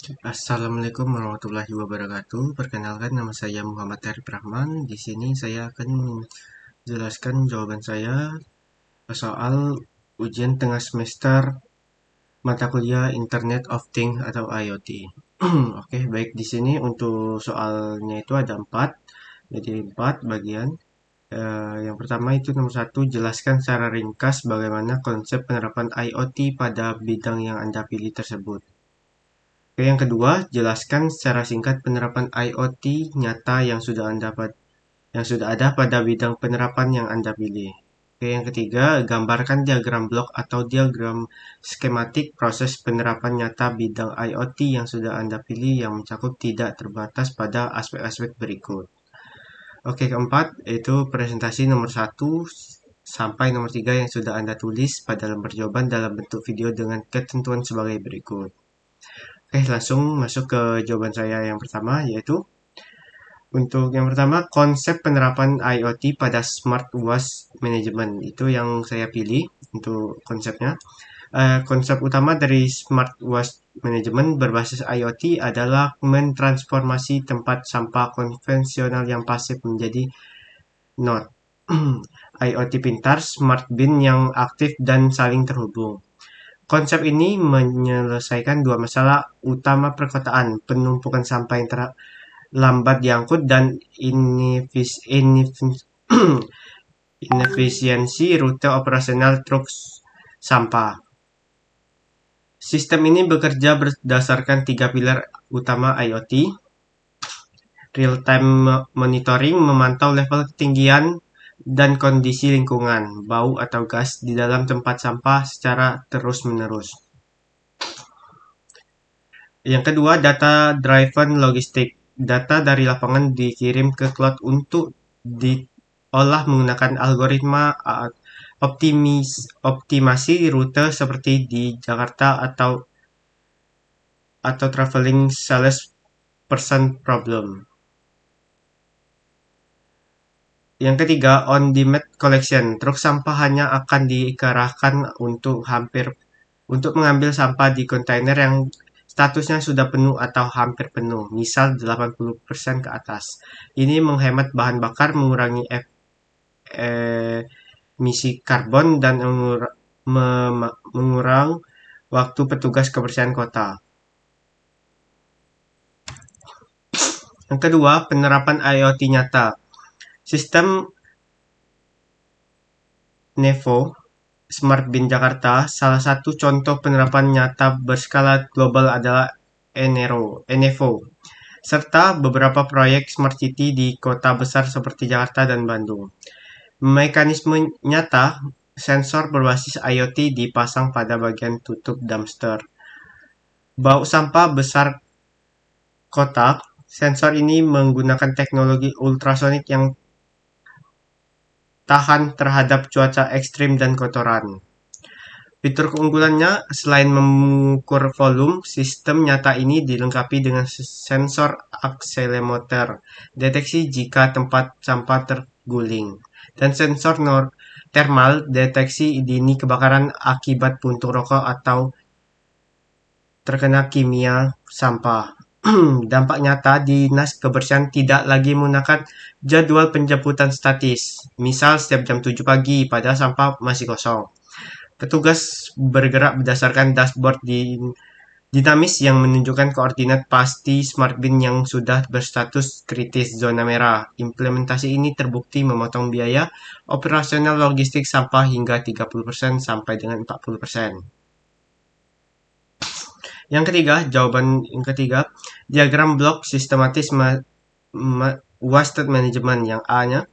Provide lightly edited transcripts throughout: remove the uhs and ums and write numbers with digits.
Assalamualaikum warahmatullahi wabarakatuh. Perkenalkan, nama saya Muhammad Arif Rahman. Di sini saya akan menjelaskan jawaban saya soal ujian tengah semester mata kuliah Internet of Things atau IoT. Oke, baik, di sini untuk soalnya itu ada empat, jadi empat bagian. Yang pertama itu nomor satu, jelaskan secara ringkas bagaimana konsep penerapan IoT pada bidang yang Anda pilih tersebut. Oke, yang kedua, jelaskan secara singkat penerapan IoT nyata yang sudah ada pada bidang penerapan yang Anda pilih. Oke, yang ketiga, gambarkan diagram blok atau diagram skematik proses penerapan nyata bidang IoT yang sudah Anda pilih yang mencakup tidak terbatas pada aspek-aspek berikut. Oke, keempat, itu presentasi nomor satu sampai nomor tiga yang sudah Anda tulis pada lembar jawaban dalam bentuk video dengan ketentuan sebagai berikut. Oke, langsung masuk ke jawaban saya yang pertama, yaitu untuk yang pertama, konsep penerapan IoT pada Smart Waste Management. Itu yang saya pilih untuk konsepnya. Konsep utama dari Smart Waste Management berbasis IoT adalah mentransformasi tempat sampah konvensional yang pasif menjadi node IoT pintar, smart bin yang aktif dan saling terhubung. Konsep ini menyelesaikan dua masalah utama perkotaan, penumpukan sampah yang lambat diangkut dan inefisiensi rute operasional truk sampah. Sistem ini bekerja berdasarkan tiga pilar utama IoT, real-time monitoring, memantau level ketinggian dan kondisi lingkungan, bau atau gas di dalam tempat sampah secara terus-menerus. Yang kedua, data driven logistik. Data dari lapangan dikirim ke cloud untuk diolah menggunakan algoritma optimasi rute seperti di Jakarta atau traveling sales person problem. Yang ketiga, on-demand collection. Truk sampah hanya akan dikerahkan untuk mengambil sampah di kontainer yang statusnya sudah penuh atau hampir penuh, misal 80% ke atas. Ini menghemat bahan bakar, mengurangi emisi karbon, dan mengurang waktu petugas kebersihan kota. Yang kedua, penerapan IoT nyata. Sistem Nevo Smart Bin Jakarta, salah satu contoh penerapan nyata berskala global adalah Enevo, serta beberapa proyek Smart City di kota besar seperti Jakarta dan Bandung. Mekanisme nyata, sensor berbasis IoT dipasang pada bagian tutup dumpster. Bau sampah besar kotak, sensor ini menggunakan teknologi ultrasonik yang tahan terhadap cuaca ekstrim dan kotoran. Fitur keunggulannya, selain mengukur volume, sistem nyata ini dilengkapi dengan sensor akselerometer, deteksi jika tempat sampah terguling, dan sensor thermal, deteksi dini kebakaran akibat puntung rokok atau terkena kimia sampah. Dampak nyata, Dinas Kebersihan tidak lagi menggunakan jadwal penjemputan statis, misal setiap jam 7 pagi padahal sampah masih kosong. Petugas bergerak berdasarkan dashboard dinamis yang menunjukkan koordinat pasti smart bin yang sudah berstatus kritis zona merah. Implementasi ini terbukti memotong biaya operasional logistik sampah hingga 30% sampai dengan 40%. Yang ketiga, diagram blok sistematis waste management. Yang A-nya,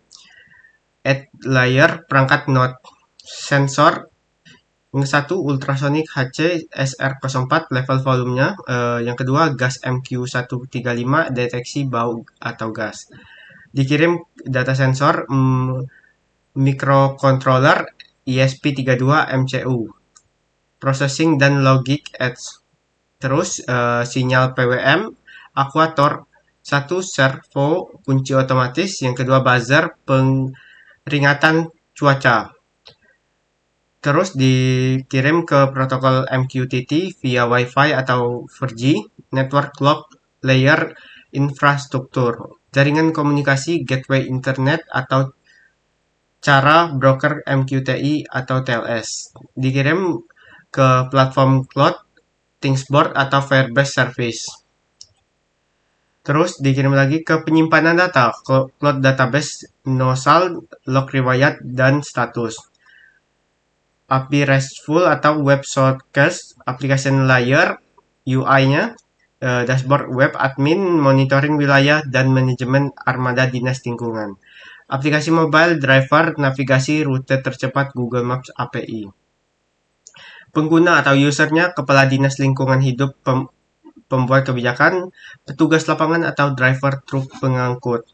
add layer perangkat node sensor. Yang satu, ultrasonic HC SR04 level volumenya. Yang kedua, gas MQ135 deteksi bau atau gas. Dikirim data sensor microcontroller ESP32 MCU. Processing dan logic edge. Terus sinyal PWM, akuator, satu servo kunci otomatis, yang kedua buzzer peringatan cuaca. Terus dikirim ke protokol MQTT via Wi-Fi atau 4G. network log layer infrastruktur, jaringan komunikasi, gateway internet, atau cara broker MQTT atau TLS. Dikirim ke platform cloud, Thingsboard, atau Firebase Service. Terus dikirim lagi ke penyimpanan data, cloud database, nosal, log riwayat, dan status. API RESTful atau web shortcast, application layer, UI-nya, dashboard web admin, monitoring wilayah, dan manajemen armada dinas lingkungan. Aplikasi mobile, driver, navigasi, rute tercepat, Google Maps API. Pengguna atau usernya, kepala dinas lingkungan hidup, pembuat kebijakan, petugas lapangan, atau driver truk pengangkut.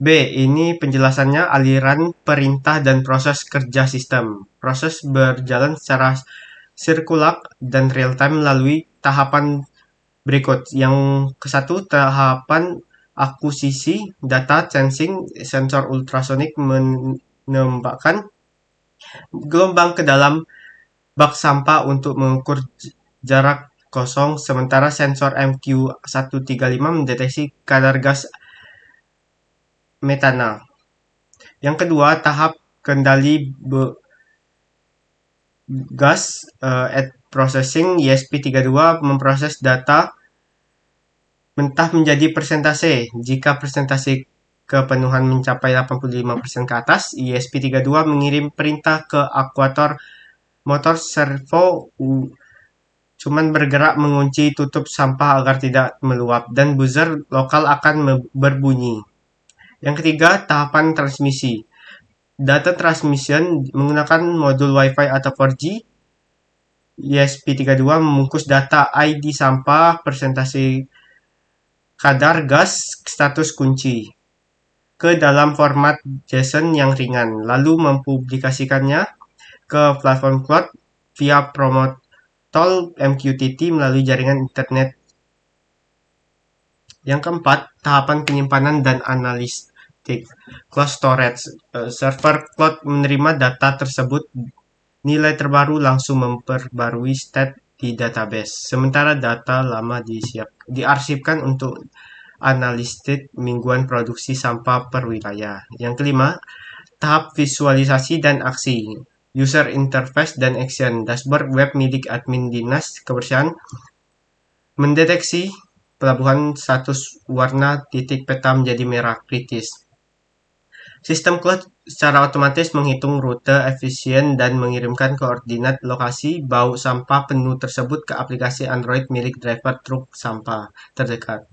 B. Ini penjelasannya aliran perintah dan proses kerja sistem. Proses berjalan secara sirkulak dan real time melalui tahapan berikut. Yang ke-1, tahapan akuisisi data sensing, sensor ultrasonik menembakkan gelombang ke dalam bak sampah untuk mengukur jarak kosong, sementara sensor MQ135 mendeteksi kadar gas metana. Yang kedua, tahap kendali gas at processing, ESP32 memproses data mentah menjadi persentase. Jika persentase kepenuhan mencapai 85% ke atas, ESP32 mengirim perintah ke aktuator motor servo cuman bergerak mengunci tutup sampah agar tidak meluap, dan buzzer lokal akan berbunyi. Yang ketiga, tahapan transmisi. Data transmission menggunakan modul Wi-Fi atau 4G. ESP32 membungkus data ID sampah, persentase kadar gas, status kunci ke dalam format JSON yang ringan, lalu mempublikasikannya ke platform cloud via protokol MQTT melalui jaringan internet. Yang keempat, tahapan penyimpanan dan analistik. Cloud storage. Server cloud menerima data tersebut, nilai terbaru langsung memperbarui state di database. Sementara data lama diarsipkan untuk analistik mingguan produksi sampah per wilayah. Yang kelima, tahap visualisasi dan aksi. User interface dan action. Dashboard web milik admin dinas kebersihan mendeteksi pelabuhan status warna titik peta menjadi merah kritis. Sistem cloud secara otomatis menghitung rute efisien dan mengirimkan koordinat lokasi bau sampah penuh tersebut ke aplikasi Android milik driver truk sampah terdekat.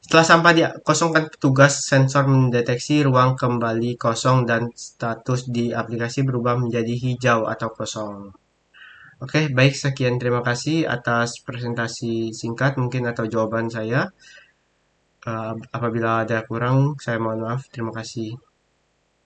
Setelah sampah dikosongkan, petugas sensor mendeteksi ruang kembali kosong dan status di aplikasi berubah menjadi hijau atau kosong. Oke, baik, sekian, terima kasih atas presentasi singkat mungkin atau jawaban saya. Apabila ada kurang, saya mohon maaf. Terima kasih.